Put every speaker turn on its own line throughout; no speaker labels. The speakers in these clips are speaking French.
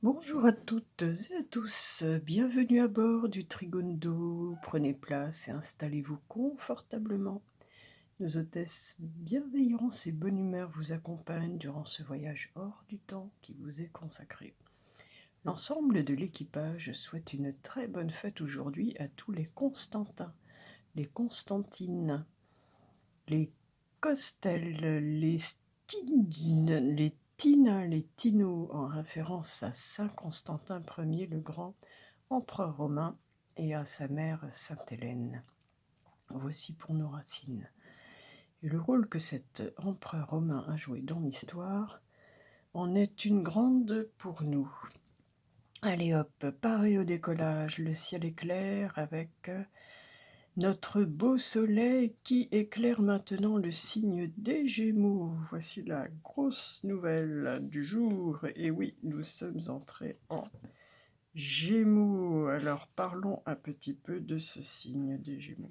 Bonjour à toutes et à tous, bienvenue à bord du Trigondo. Prenez place et installez-vous confortablement. Nos hôtesses bienveillance et bonne humeur vous accompagnent durant ce voyage hors du temps qui vous est consacré. L'ensemble de l'équipage souhaite une très bonne fête aujourd'hui à tous les Constantins, les Constantines, les Costel, les Stine, les Tina, les Tino, en référence à saint Constantin Ier le Grand, empereur romain, et à sa mère sainte Hélène. Voici pour nos racines. Et le rôle que cet empereur romain a joué dans l'histoire en est une grande pour nous. Allez hop, pareil au décollage, le ciel est clair avec notre beau soleil qui éclaire maintenant le signe des Gémeaux. Voici la grosse nouvelle du jour. Et oui, nous sommes entrés en Gémeaux. Alors parlons un petit peu de ce signe des Gémeaux.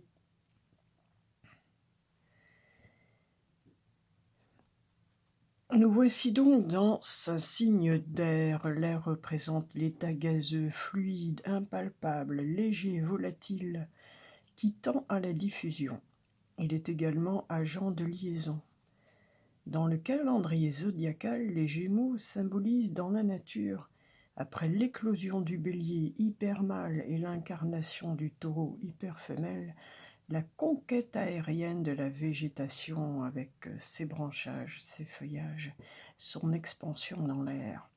Nous voici donc dans un signe d'air. L'air représente l'état gazeux, fluide, impalpable, léger, volatile, qui tend à la diffusion. Il est également agent de liaison. Dans le calendrier zodiacal, les Gémeaux symbolisent dans la nature, après l'éclosion du Bélier hyper mâle et l'incarnation du Taureau hyper femelle, la conquête aérienne de la végétation avec ses branchages, ses feuillages, son expansion dans l'air.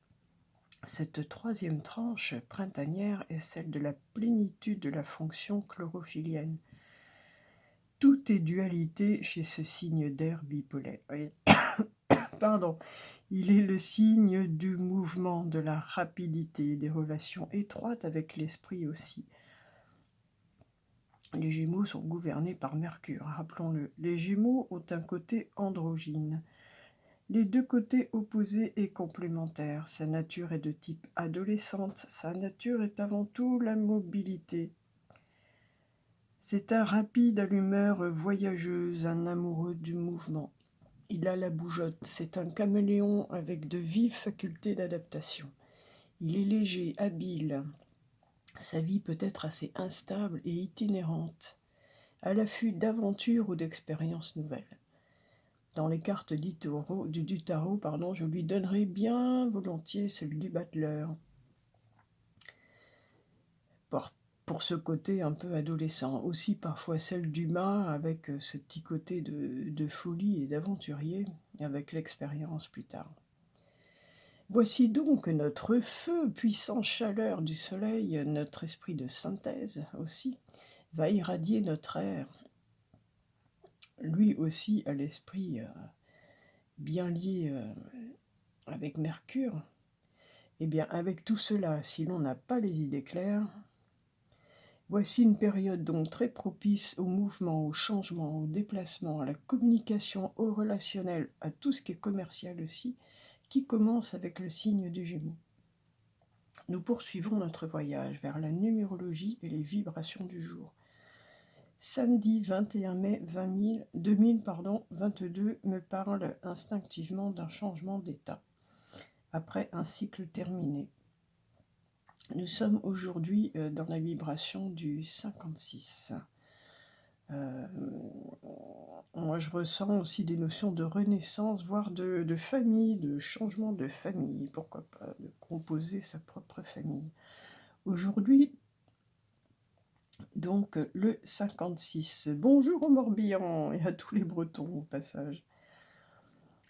Cette troisième tranche printanière est celle de la plénitude de la fonction chlorophyllienne. Tout est dualité chez ce signe d'air bipolaire. Oui. Pardon. Il est le signe du mouvement, de la rapidité, des relations étroites avec l'esprit aussi. Les Gémeaux sont gouvernés par Mercure, rappelons-le. Les Gémeaux ont un côté androgyne. Les deux côtés opposés et complémentaires. Sa nature est de type adolescente. Sa nature est avant tout la mobilité. C'est un rapide à l'humeur voyageuse, un amoureux du mouvement. Il a la bougeotte, c'est un caméléon avec de vives facultés d'adaptation. Il est léger, habile. Sa vie peut être assez instable et itinérante, à l'affût d'aventures ou d'expériences nouvelles. Dans les cartes du tarot, je lui donnerai bien volontiers celle du battleur, pour ce côté un peu adolescent. Aussi parfois celle du mât, avec ce petit côté de folie et d'aventurier, avec l'expérience plus tard. Voici donc notre feu, puissante chaleur du soleil, notre esprit de synthèse aussi, va irradier notre air. Lui aussi a l'esprit bien lié avec Mercure. Eh bien, avec tout cela, si l'on n'a pas les idées claires, voici une période donc très propice au mouvement, au changement, au déplacement, à la communication, au relationnel, à tout ce qui est commercial aussi, qui commence avec le signe du Gémeaux. Nous poursuivons notre voyage vers la numérologie et les vibrations du jour. Samedi 21 mai 2022 me parle instinctivement d'un changement d'état, après un cycle terminé. Nous sommes aujourd'hui dans la vibration du 56. Moi, je ressens aussi des notions de renaissance, voire de famille, de changement de famille, pourquoi pas, de composer sa propre famille. Aujourd'hui, donc le 56. Bonjour au Morbihan et à tous les Bretons au passage.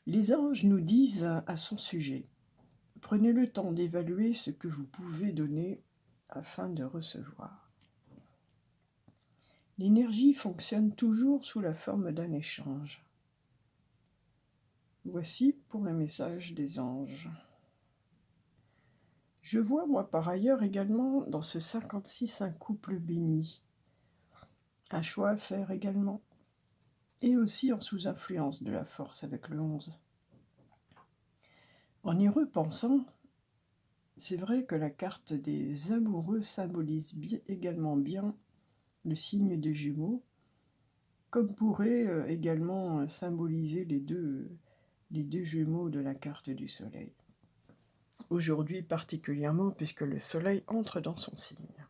Les anges nous disent à son sujet, prenez le temps d'évaluer ce que vous pouvez donner afin de recevoir. L'énergie fonctionne toujours sous la forme d'un échange. Voici pour le message des anges. Je vois, moi, par ailleurs, également, dans ce 56, un couple béni. Un choix à faire également. Et aussi en sous-influence de la force avec le 11. En y repensant, c'est vrai que la carte des amoureux symbolise également bien le signe des Gémeaux, comme pourrait également symboliser les deux Gémeaux de la carte du Soleil. aujourd'hui particulièrement puisque le soleil entre dans son signe.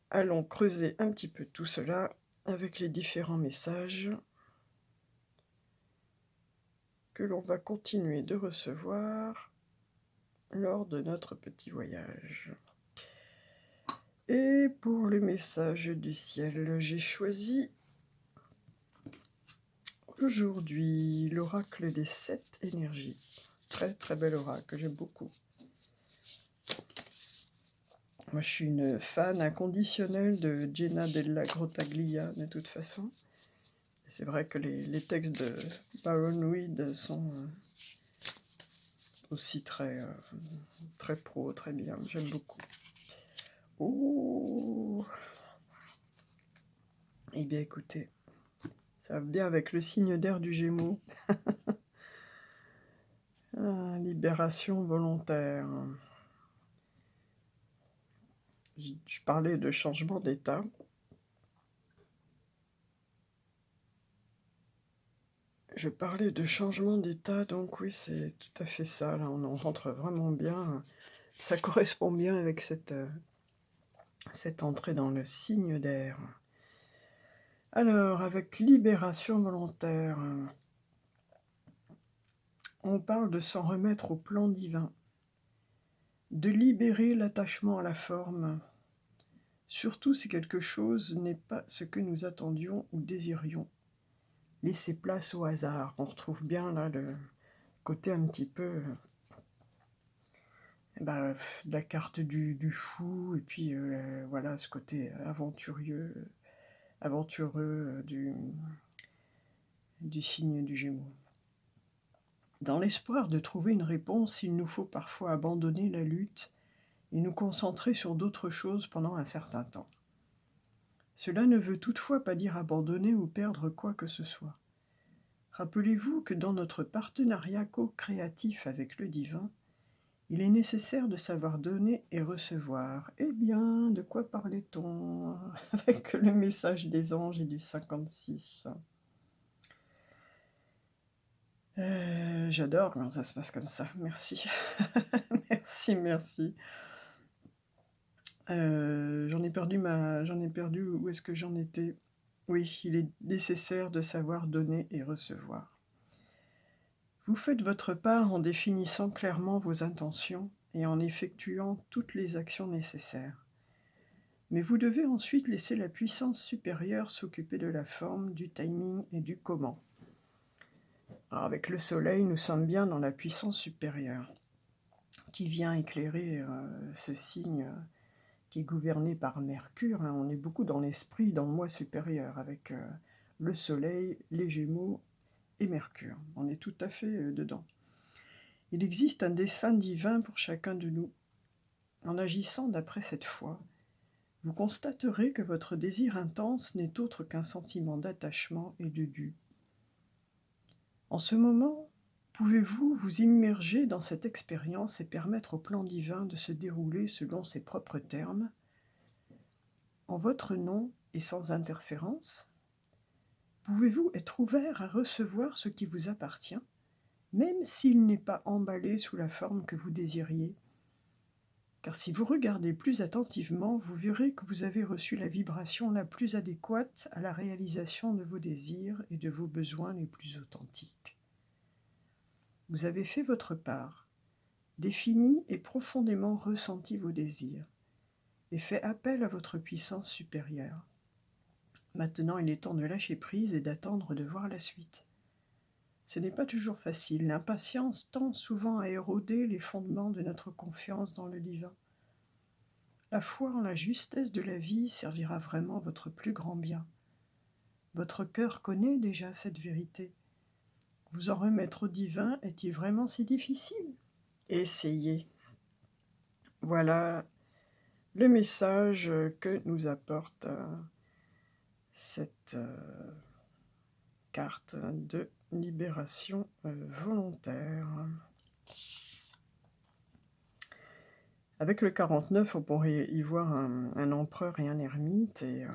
Allons creuser un petit peu tout cela avec les différents messages que l'on va continuer de recevoir lors de notre petit voyage. Et pour le message du ciel, j'ai choisi aujourd'hui l'oracle des 7 énergies. Très très bel oracle, j'aime beaucoup. Moi je suis une fan inconditionnelle de Jenna Della Grottaglia de toute façon. Et c'est vrai que les textes de Baron Reed sont aussi très pro, très bien, j'aime beaucoup. Oh. Eh bien écoutez, ça va bien avec le signe d'air du Gémeaux. Libération volontaire. Je parlais de changement d'état. Donc oui, c'est tout à fait ça. Là, on en rentre vraiment bien. Ça correspond bien avec cette entrée dans le signe d'air. Alors, avec libération volontaire, on parle de s'en remettre au plan divin, de libérer l'attachement à la forme, surtout si quelque chose n'est pas ce que nous attendions ou désirions. Laisser place au hasard. On retrouve bien là le côté un petit peu de la carte du fou, et puis voilà, ce côté aventureux du signe du Gémeaux. Dans l'espoir de trouver une réponse, il nous faut parfois abandonner la lutte et nous concentrer sur d'autres choses pendant un certain temps. Cela ne veut toutefois pas dire abandonner ou perdre quoi que ce soit. Rappelez-vous que dans notre partenariat co-créatif avec le divin, il est nécessaire de savoir donner et recevoir. Eh bien, de quoi parlait-on avec le message des anges et du 56 ? J'adore quand ça se passe comme ça. Merci. merci. J'en ai perdu où est-ce que j'en étais ? Oui, il est nécessaire de savoir donner et recevoir. Vous faites votre part en définissant clairement vos intentions et en effectuant toutes les actions nécessaires. Mais vous devez ensuite laisser la puissance supérieure s'occuper de la forme, du timing et du comment. Alors avec le soleil, nous sommes bien dans la puissance supérieure qui vient éclairer ce signe qui est gouverné par Mercure. On est beaucoup dans l'esprit, dans le moi supérieur, avec le soleil, les Gémeaux et Mercure. On est tout à fait dedans. Il existe un dessein divin pour chacun de nous. En agissant d'après cette foi, vous constaterez que votre désir intense n'est autre qu'un sentiment d'attachement et de dû. En ce moment, pouvez-vous vous immerger dans cette expérience et permettre au plan divin de se dérouler selon ses propres termes, en votre nom et sans interférence ? Pouvez-vous être ouvert à recevoir ce qui vous appartient, même s'il n'est pas emballé sous la forme que vous désiriez ? Car si vous regardez plus attentivement, vous verrez que vous avez reçu la vibration la plus adéquate à la réalisation de vos désirs et de vos besoins les plus authentiques. Vous avez fait votre part, défini et profondément ressenti vos désirs, et fait appel à votre puissance supérieure. Maintenant, il est temps de lâcher prise et d'attendre de voir la suite. Ce n'est pas toujours facile. L'impatience tend souvent à éroder les fondements de notre confiance dans le divin. La foi en la justesse de la vie servira vraiment votre plus grand bien. Votre cœur connaît déjà cette vérité. Vous en remettre au divin est-il vraiment si difficile ? Essayez. Voilà le message que nous apporte cette carte de libération volontaire. Avec le 49, on pourrait y voir un empereur et un ermite, et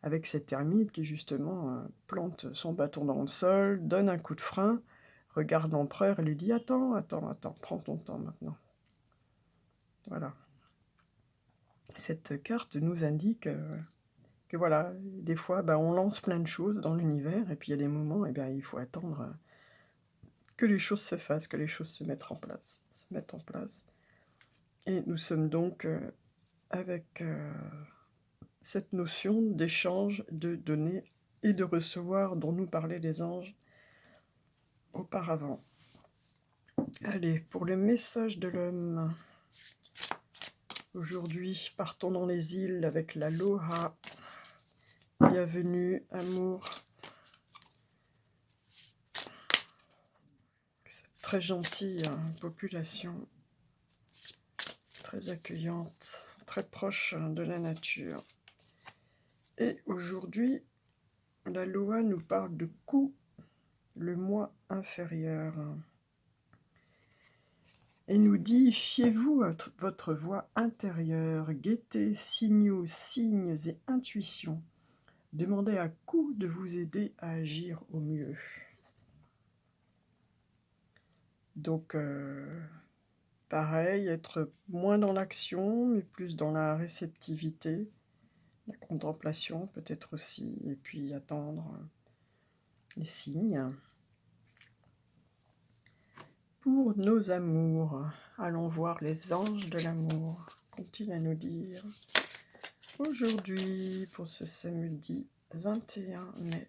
avec cet ermite qui justement plante son bâton dans le sol, donne un coup de frein, regarde l'empereur et lui dit « Attends, prends ton temps maintenant. Voilà. Cette carte nous indique que voilà, des fois, on lance plein de choses dans l'univers et puis il y a des moments, il faut attendre que les choses se fassent, que les choses se mettent en place. Et nous sommes donc avec cette notion d'échange, de donner et de recevoir dont nous parlaient les anges auparavant. Allez, pour le message de l'homme, aujourd'hui, partons dans les îles avec l'aloha. Bienvenue, amour. Cette très gentille population, très accueillante, très proche de la nature. Et aujourd'hui, l'aloha nous parle de Ku, le moi inférieur. Et nous dit, fiez-vous à votre voix intérieure, guettez signaux, signes et intuitions. Demandez à Ku de vous aider à agir au mieux. Donc, pareil, être moins dans l'action, mais plus dans la réceptivité, la contemplation peut-être aussi, et puis attendre les signes. Pour nos amours, allons voir les anges de l'amour. Continue à nous dire. Aujourd'hui, pour ce samedi 21 mai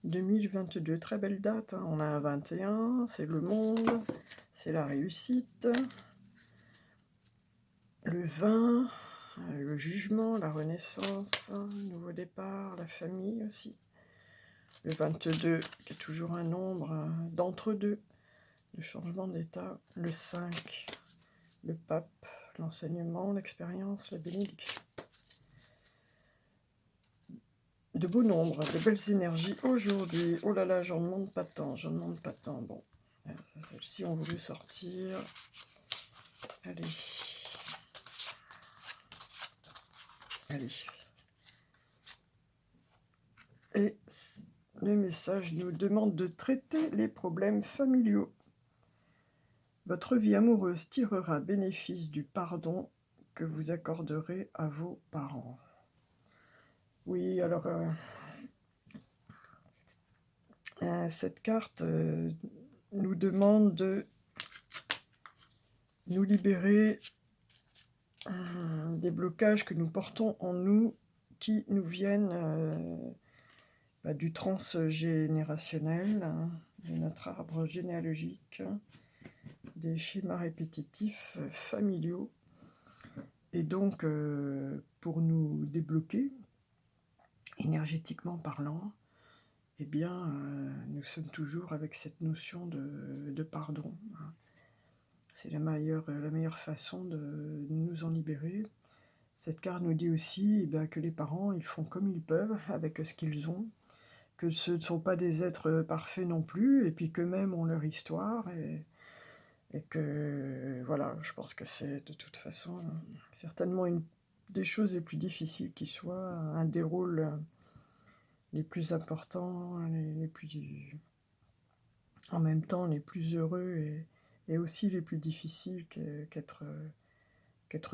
2022, très belle date, hein. On a un 21, c'est le monde, c'est la réussite. Le 20, le jugement, la renaissance, nouveau départ, la famille aussi. Le 22, qui est toujours un nombre d'entre-deux, le changement d'état. Le 5, le pape, l'enseignement, l'expérience, la bénédiction. De beaux nombres, de belles énergies aujourd'hui. Oh là là, j'en demande pas tant, j'en demande pas tant. Bon, celles-ci ont voulu sortir. Allez. Allez. Et le message nous demande de traiter les problèmes familiaux. Votre vie amoureuse tirera bénéfice du pardon que vous accorderez à vos parents. Oui, alors, cette carte nous demande de nous libérer des blocages que nous portons en nous qui nous viennent du transgénérationnel, de notre arbre généalogique, des schémas répétitifs familiaux. Et donc, pour nous débloquer, énergétiquement parlant, nous sommes toujours avec cette notion de pardon. C'est la meilleure façon de nous en libérer. Cette carte nous dit aussi que les parents, ils font comme ils peuvent avec ce qu'ils ont, que ce ne sont pas des êtres parfaits non plus, et puis qu'eux-mêmes ont leur histoire, et que, voilà, je pense que c'est de toute façon certainement une des choses les plus difficiles qui soient, un des rôles les plus importants, les plus, en même temps les plus heureux et aussi les plus difficiles qu'être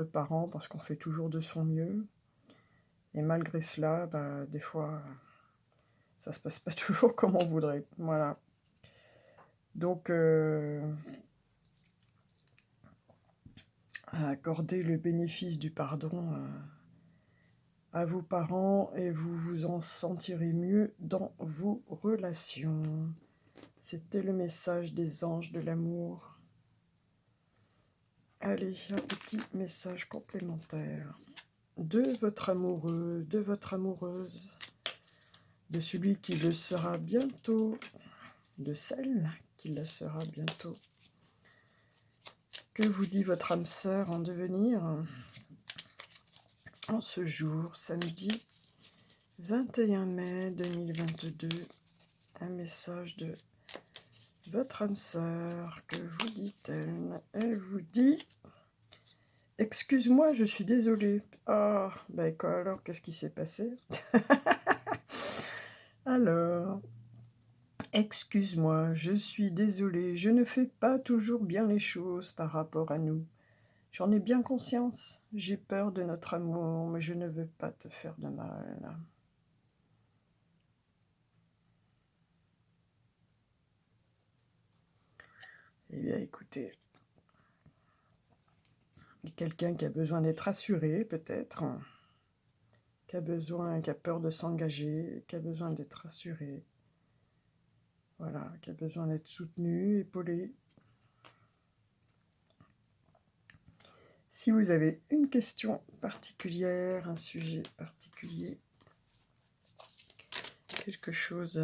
parent, parce qu'on fait toujours de son mieux. Et malgré cela, des fois, ça se passe pas toujours comme on voudrait. Voilà. Donc, accorder le bénéfice du pardon à vos parents et vous vous en sentirez mieux dans vos relations. C'était le message des anges de l'amour. Allez, un petit message complémentaire de votre amoureux, de votre amoureuse, de celui qui le sera bientôt, de celle qui le sera bientôt. Que vous dit votre âme sœur en devenir en ce jour, samedi 21 mai 2022, un message de votre âme sœur. Que vous dit-elle? Elle vous dit « Excuse-moi, je suis désolée. » Ah, quoi alors, qu'est-ce qui s'est passé? Alors, excuse-moi, je suis désolée, je ne fais pas toujours bien les choses par rapport à nous. J'en ai bien conscience. J'ai peur de notre amour, mais je ne veux pas te faire de mal. Eh bien, écoutez, il y a quelqu'un qui a besoin d'être rassuré, peut-être, qui a peur de s'engager, qui a besoin d'être rassuré, voilà, qui a besoin d'être soutenu, épaulé. Si vous avez une question particulière, un sujet particulier, quelque chose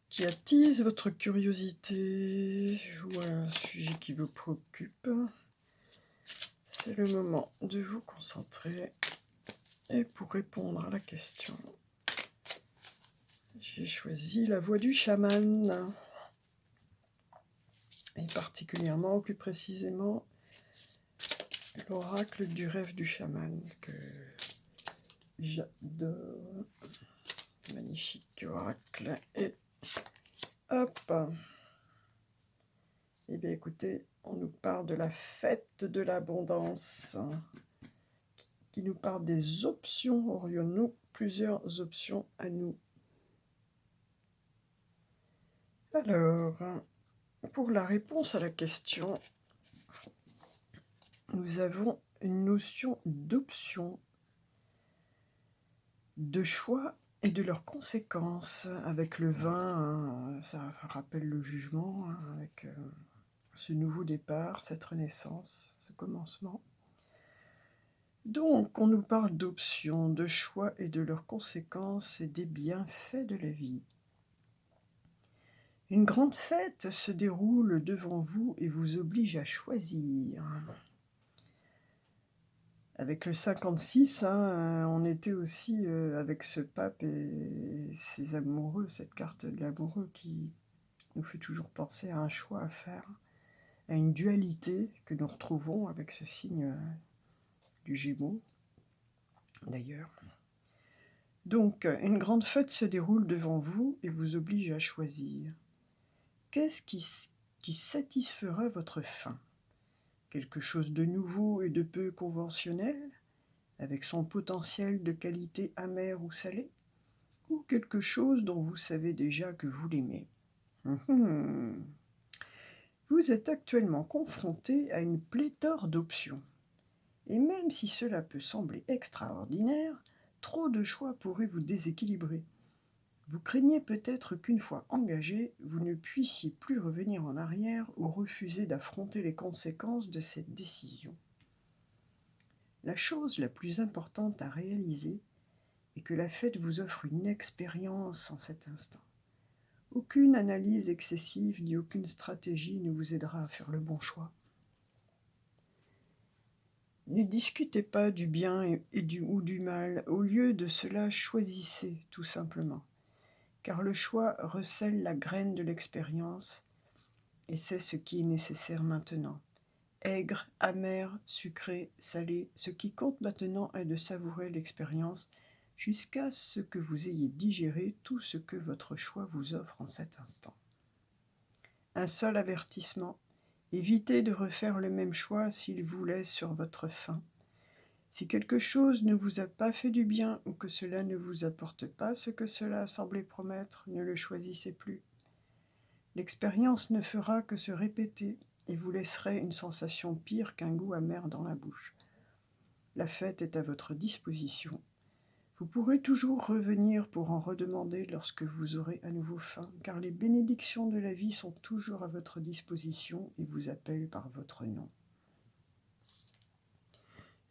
qui attise votre curiosité ou un sujet qui vous préoccupe, c'est le moment de vous concentrer. Et pour répondre à la question, j'ai choisi la voix du chaman, et particulièrement, plus précisément, l'oracle du rêve du chaman, que j'adore. Magnifique oracle. Et hop. Eh bien écoutez, on nous parle de la fête de l'abondance, qui nous parle des options. Aurions-nous plusieurs options à nous? Alors, pour la réponse à la question, nous avons une notion d'option, de choix et de leurs conséquences. Avec le vin, ça rappelle le jugement, avec ce nouveau départ, cette renaissance, ce commencement. Donc, on nous parle d'options, de choix et de leurs conséquences et des bienfaits de la vie. Une grande fête se déroule devant vous et vous oblige à choisir. Avec le 56, on était aussi avec ce pape et ses amoureux, cette carte de l'amoureux qui nous fait toujours penser à un choix à faire, à une dualité que nous retrouvons avec ce signe du Gémeaux, d'ailleurs. Donc, une grande fête se déroule devant vous et vous oblige à choisir. Qu'est-ce qui satisfera votre faim? Quelque chose de nouveau et de peu conventionnel, avec son potentiel de qualité amère ou salée? Ou quelque chose dont vous savez déjà que vous l'aimez? Vous êtes actuellement confronté à une pléthore d'options. Et même si cela peut sembler extraordinaire, trop de choix pourraient vous déséquilibrer. Vous craignez peut-être qu'une fois engagé, vous ne puissiez plus revenir en arrière ou refuser d'affronter les conséquences de cette décision. La chose la plus importante à réaliser est que la fête vous offre une expérience en cet instant. Aucune analyse excessive ni aucune stratégie ne vous aidera à faire le bon choix. Ne discutez pas du bien ou du mal. Au lieu de cela, choisissez tout simplement. Car le choix recèle la graine de l'expérience, et c'est ce qui est nécessaire maintenant. Aigre, amer, sucré, salé, ce qui compte maintenant est de savourer l'expérience jusqu'à ce que vous ayez digéré tout ce que votre choix vous offre en cet instant. Un seul avertissement, évitez de refaire le même choix s'il vous laisse sur votre faim. Si quelque chose ne vous a pas fait du bien ou que cela ne vous apporte pas ce que cela semblait promettre, ne le choisissez plus. L'expérience ne fera que se répéter et vous laisserez une sensation pire qu'un goût amer dans la bouche. La fête est à votre disposition. Vous pourrez toujours revenir pour en redemander lorsque vous aurez à nouveau faim, car les bénédictions de la vie sont toujours à votre disposition et vous appellent par votre nom.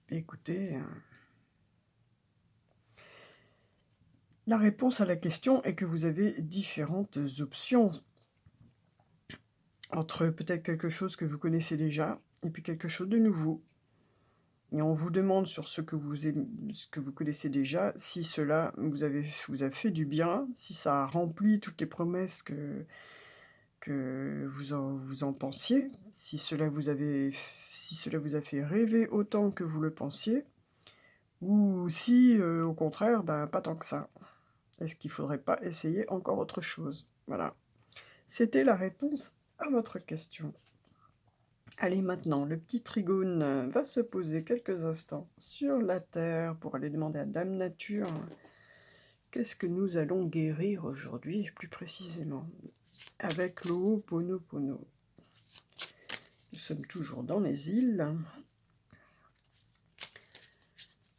Écoutez, la réponse à la question est que vous avez différentes options entre peut-être quelque chose que vous connaissez déjà et puis quelque chose de nouveau. Et on vous demande sur ce que vous connaissez déjà, si cela vous a fait du bien, si ça a rempli toutes les promesses que vous en pensiez, si cela vous a fait rêver autant que vous le pensiez, ou si, au contraire, pas tant que ça. Est-ce qu'il ne faudrait pas essayer encore autre chose? Voilà. C'était la réponse à votre question. Allez, maintenant, le petit Trigone va se poser quelques instants sur la terre pour aller demander à Dame Nature qu'est-ce que nous allons guérir aujourd'hui, plus précisément, avec l'Ho'oponopono. Nous sommes toujours dans les îles.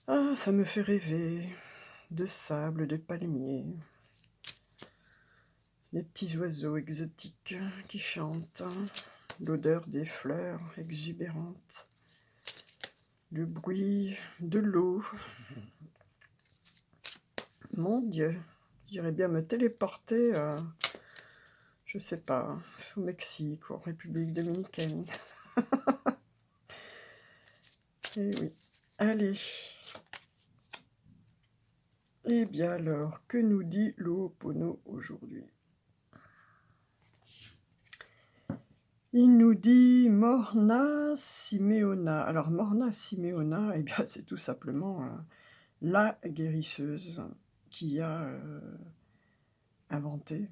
Ah, ça me fait rêver de sable, de palmiers, les petits oiseaux exotiques qui chantent, l'odeur des fleurs exubérantes, le bruit de l'eau. Mon Dieu, j'irais bien me téléporter, je sais pas, au Mexique, en République dominicaine. Eh oui, allez. Eh bien alors, que nous dit l'Ho'opono aujourd'hui? Il nous dit Morna Simeona. Alors Morna Simeona, eh bien c'est tout simplement la guérisseuse qui a inventé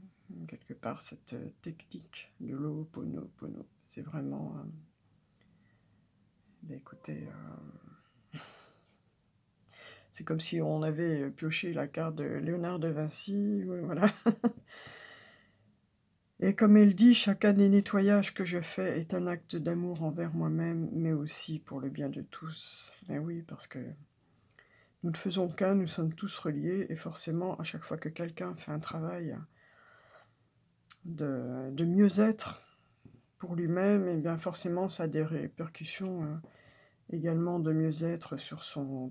quelque part cette technique de l'Ho'oponopono. C'est vraiment, écoutez, c'est comme si on avait pioché la carte de Léonard de Vinci, voilà. Et comme elle dit, chacun des nettoyages que je fais est un acte d'amour envers moi-même, mais aussi pour le bien de tous. Et oui, parce que nous ne faisons qu'un, nous sommes tous reliés, et forcément, à chaque fois que quelqu'un fait un travail de mieux-être pour lui-même, et bien forcément, ça a des répercussions également de mieux-être sur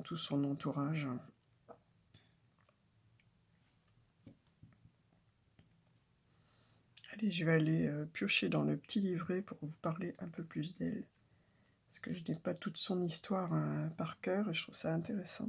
tout son entourage. Allez, je vais aller piocher dans le petit livret pour vous parler un peu plus d'elle. Parce que je n'ai pas toute son histoire par cœur et je trouve ça intéressant.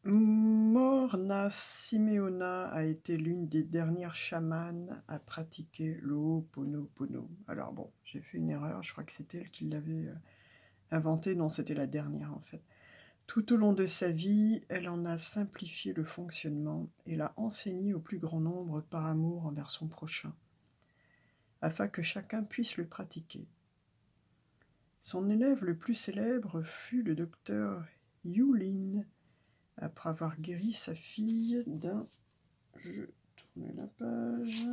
Morna Simeona a été l'une des dernières chamanes à pratiquer l'Ho'oponopono. Alors bon, j'ai fait une erreur, je crois que c'était elle qui l'avait inventé. Non, c'était la dernière en fait. Tout au long de sa vie, elle en a simplifié le fonctionnement et l'a enseigné au plus grand nombre par amour envers son prochain, afin que chacun puisse le pratiquer. Son élève le plus célèbre fut le docteur Yulin, après avoir guéri sa fille d'un... Je tourne la page...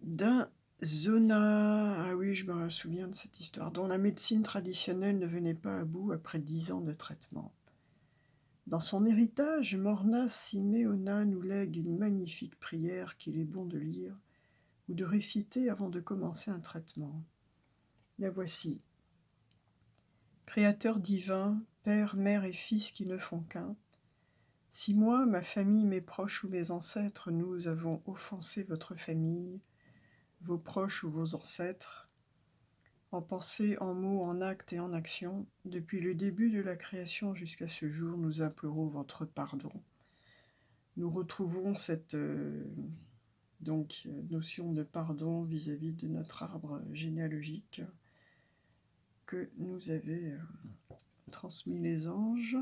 d'un zona... Ah oui, je me souviens de cette histoire, dont la médecine traditionnelle ne venait pas à bout après 10 ans de traitement. Dans son héritage, Morna Simeona nous lègue une magnifique prière qu'il est bon de lire ou de réciter avant de commencer un traitement. La voici. Créateur divin, Père, Mère et Fils qui ne font qu'un, si moi, ma famille, mes proches ou mes ancêtres, nous avons offensé votre famille, vos proches ou vos ancêtres, en pensée, en mots, en actes et en action, depuis le début de la création jusqu'à ce jour, nous implorons votre pardon. Nous retrouvons cette notion de pardon vis-à-vis de notre arbre généalogique que nous avaient transmis les anges.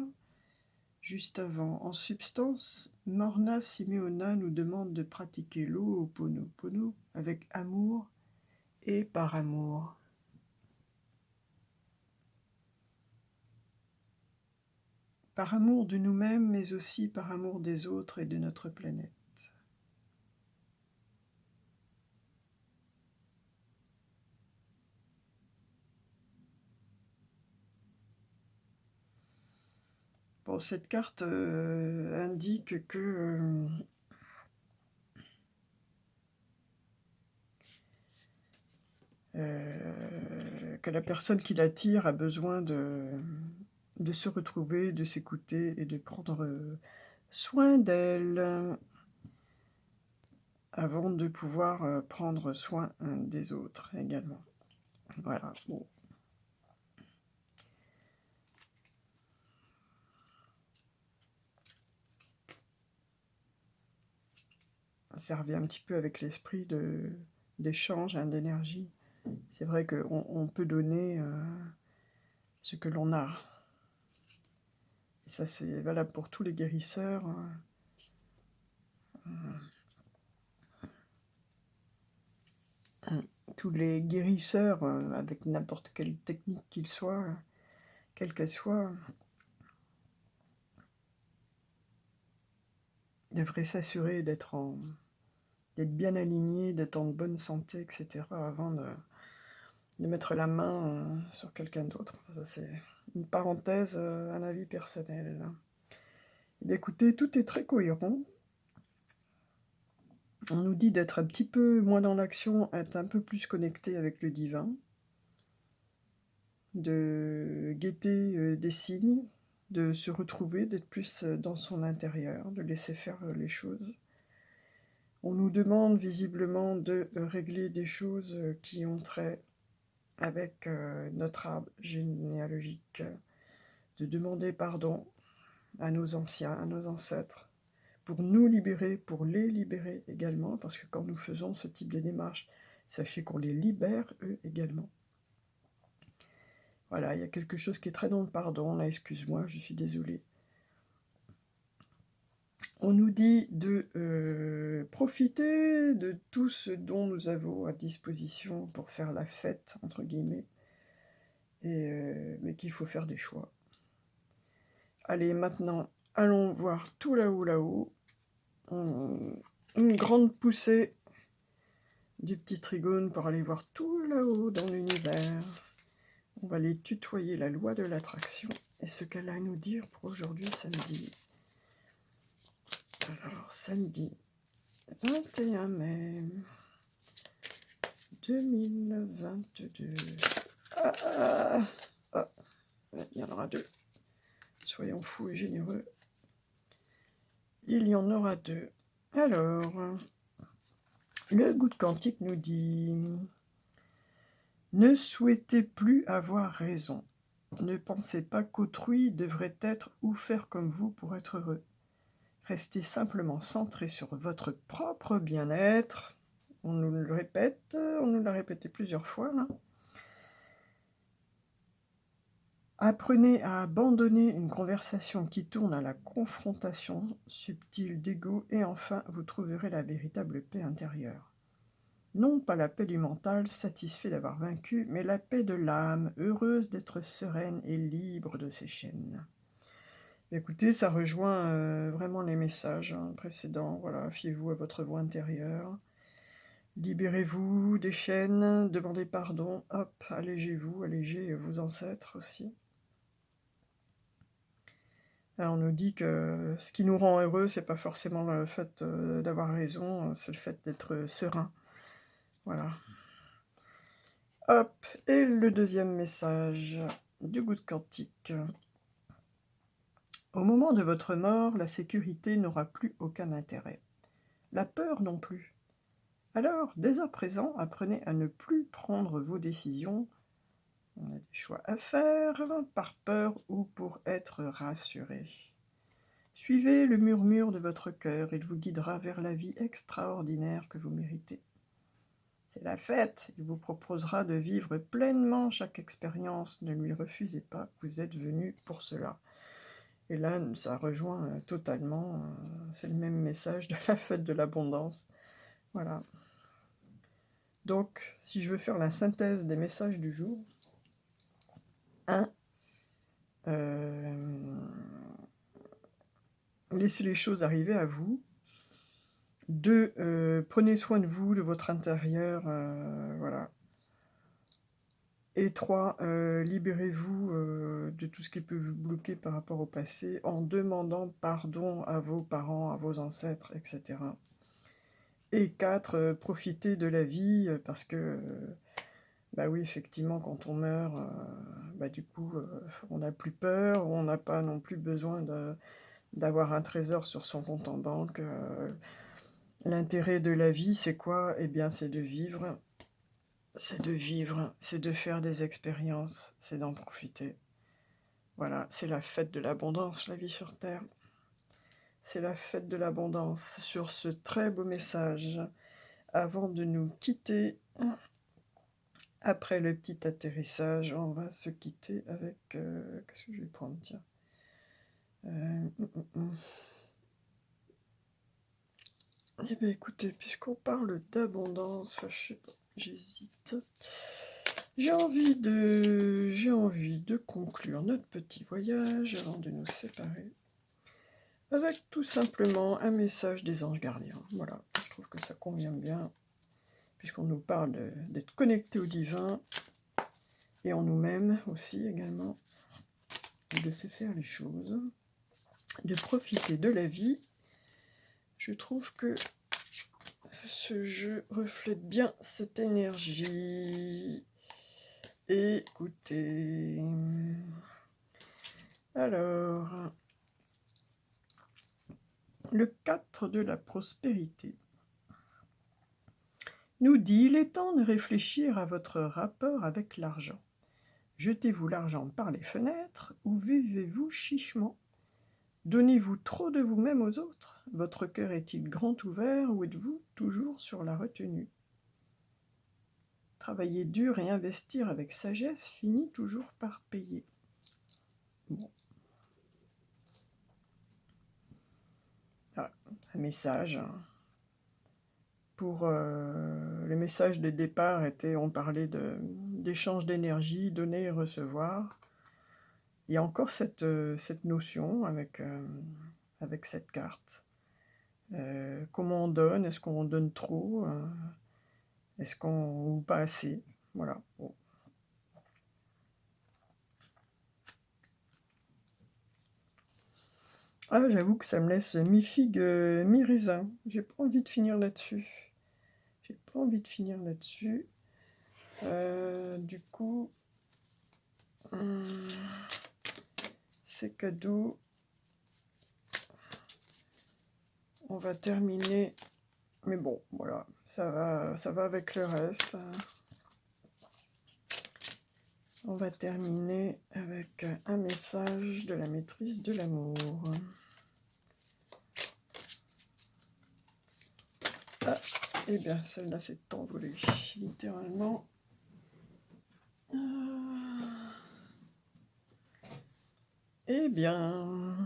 Juste avant, en substance, Morna Simeona nous demande de pratiquer l'Ho'oponopono avec amour et par amour. Par amour de nous-mêmes, mais aussi par amour des autres et de notre planète. Bon, cette carte indique que la personne qui l'attire a besoin de se retrouver, de s'écouter et de prendre soin d'elle avant de pouvoir prendre soin des autres également. Voilà. Bon. Ça revient un petit peu avec l'esprit d'échange, d'énergie. C'est vrai qu'on peut donner ce que l'on a. Et ça, c'est valable pour tous les guérisseurs. Tous les guérisseurs, avec n'importe quelle technique qu'ils soient, quelle qu'elle soit, devraient s'assurer d'être bien alignés, d'être en bonne santé, et cetera, avant de mettre la main, sur quelqu'un d'autre. Ça, c'est une parenthèse, un avis personnel. Et d'écouter, tout est très cohérent. On nous dit d'être un petit peu moins dans l'action, être un peu plus connecté avec le divin, de guetter, des signes, de se retrouver, d'être plus, dans son intérieur, de laisser faire, les choses. On nous demande visiblement de, régler des choses, qui ont trait avec, notre arbre généalogique, de demander pardon à nos anciens, à nos ancêtres, pour nous libérer, pour les libérer également, parce que quand nous faisons ce type de démarche, sachez qu'on les libère eux également. Voilà, il y a quelque chose qui est très dans le pardon, là, excuse-moi, je suis désolée. On nous dit de profiter de tout ce dont nous avons à disposition pour faire la «fête» entre guillemets, mais qu'il faut faire des choix. Allez, maintenant, allons voir tout là-haut, là-haut. Une grande poussée du petit trigone pour aller voir tout là-haut dans l'univers. On va aller tutoyer la loi de l'attraction et ce qu'elle a à nous dire pour aujourd'hui, samedi. Alors, samedi 21 mai 2022. Il y en aura deux. Soyons fous et généreux. Il y en aura deux. Alors, le goût de quantique nous dit: ne souhaitez plus avoir raison. Ne pensez pas qu'autrui devrait être ou faire comme vous pour être heureux. Restez simplement centré sur votre propre bien-être. On nous le répète, on nous l'a répété plusieurs fois là. Apprenez à abandonner une conversation qui tourne à la confrontation subtile d'ego et enfin vous trouverez la véritable paix intérieure. Non pas la paix du mental, satisfait d'avoir vaincu, mais la paix de l'âme, heureuse d'être sereine et libre de ses chaînes. Écoutez, ça rejoint vraiment les messages précédents. Voilà, fiez-vous à votre voix intérieure. Libérez-vous des chaînes, demandez pardon, hop, allégez-vous, allégez vos ancêtres aussi. Alors, on nous dit que ce qui nous rend heureux, c'est pas forcément le fait d'avoir raison, c'est le fait d'être serein. Voilà. Hop, et le deuxième message du goût de quantique. Au moment de votre mort, la sécurité n'aura plus aucun intérêt. La peur non plus. Alors, dès à présent, apprenez à ne plus prendre vos décisions. On a des choix à faire, par peur ou pour être rassuré. Suivez le murmure de votre cœur, il vous guidera vers la vie extraordinaire que vous méritez. C'est la fête, il vous proposera de vivre pleinement chaque expérience, ne lui refusez pas, vous êtes venu pour cela. Et là, ça rejoint totalement, c'est le même message de la fête de l'abondance. Voilà. Donc, si je veux faire la synthèse des messages du jour, 1. Laissez les choses arriver à vous. 2. Prenez soin de vous, de votre intérieur, voilà. Et 3. Libérez-vous de tout ce qui peut vous bloquer par rapport au passé en demandant pardon à vos parents, à vos ancêtres, etc. Et 4. Profitez de la vie parce que, bah oui, effectivement, quand on meurt, du coup, on n'a plus peur, on n'a pas non plus besoin d'avoir un trésor sur son compte en banque. L'intérêt de la vie, c'est quoi? Eh bien, c'est de vivre, c'est de faire des expériences, c'est d'en profiter. Voilà, c'est la fête de l'abondance, la vie sur Terre. C'est la fête de l'abondance. Sur ce très beau message, avant de nous quitter, après le petit atterrissage, on va se quitter avec... qu'est-ce que je vais prendre, tiens Eh bien, écoutez, puisqu'on parle d'abondance, enfin, je sais pas, j'hésite. J'ai envie de conclure notre petit voyage avant de nous séparer avec tout simplement un message des anges gardiens. Voilà, je trouve que ça convient bien, puisqu'on nous parle d'être connecté au divin et en nous-mêmes aussi également, de laisser faire les choses, de profiter de la vie. Je trouve que ce jeu reflète bien cette énergie. Écoutez, alors, le 4 de la prospérité nous dit: il est temps de réfléchir à votre rapport avec l'argent. Jetez-vous l'argent par les fenêtres ou vivez-vous chichement? Donnez-vous trop de vous-même aux autres? Votre cœur est-il grand ouvert ou êtes-vous toujours sur la retenue? Travailler dur et investir avec sagesse finit toujours par payer. Bon. Ah, un message. Pour le message de départ était, on parlait d'échange d'énergie, donner et recevoir. Il y a encore cette notion avec cette carte. Comment on donne? Est-ce qu'on donne trop? Est-ce qu'on ou pas assez? Voilà. Bon. Ah, j'avoue que ça me laisse mi-figue, mi-raisin. J'ai pas envie de finir là-dessus. J'ai pas envie de finir là-dessus. Du coup, c'est cadeau. On va terminer. Mais bon, voilà, ça va avec le reste. On va terminer avec un message de la maîtrise de l'amour. Ah, eh bien, celle-là s'est envolée, littéralement. Eh bien,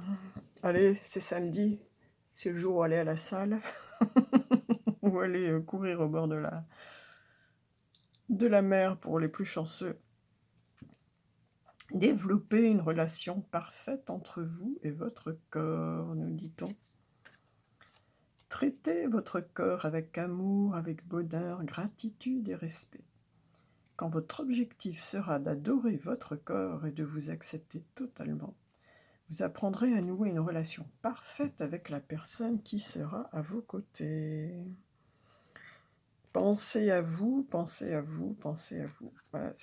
allez, c'est samedi, c'est le jour où aller à la salle, ou aller courir au bord de la mer pour les plus chanceux. Développer une relation parfaite entre vous et votre corps, nous dit-on. Traitez votre corps avec amour, avec bonheur, gratitude et respect. Quand votre objectif sera d'adorer votre corps et de vous accepter totalement, vous apprendrez à nouer une relation parfaite avec la personne qui sera à vos côtés. Pensez à vous, pensez à vous, pensez à vous. Voilà.